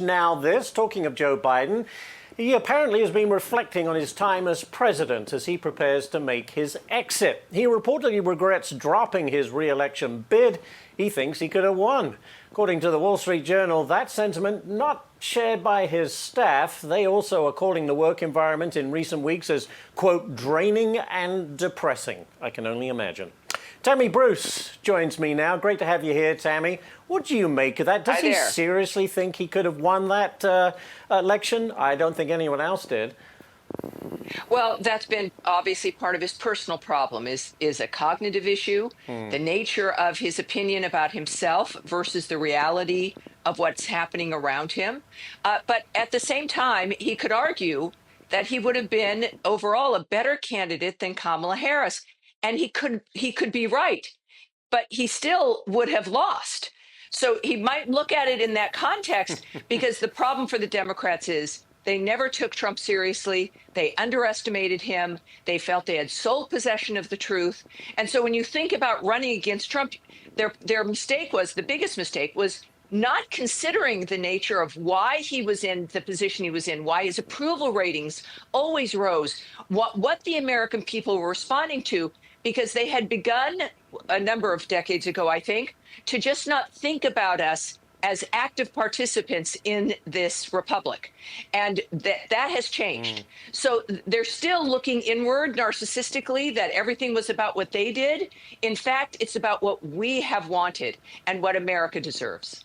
Now this, talking of Joe Biden, he apparently has been reflecting on his time as president as he prepares to make his exit. He reportedly regrets dropping his re-election bid. He thinks he could have won. According to the Wall Street Journal, that sentiment not shared by his staff. They also are calling the work environment in recent weeks as, quote, draining and depressing. I can only imagine. Tammy Bruce joins me now. Great to have you here, Tammy. What do you make of that? Does he seriously think he could have won that election? I don't think anyone else did. Well, that's been obviously part of his personal problem is a cognitive issue, the nature of his opinion about himself versus the reality of what's happening around him. But at the same time, he could argue that he would have been overall a better candidate than Kamala Harris. And he could be right, but he still would have lost. So he might look at it in that context because the problem for the Democrats is they never took Trump seriously. They underestimated him. They felt they had sole possession of the truth. And so when you think about running against Trump, their mistake was, the biggest mistake was not considering the nature of why he was in the position he was in, why his approval ratings always rose, what the American people were responding to, because they had begun a number of decades ago, I think, to just not think about us as active participants in this republic. And that has changed. So they're still looking inward narcissistically that everything was about what they did. In fact, it's about what we have wanted and what America deserves.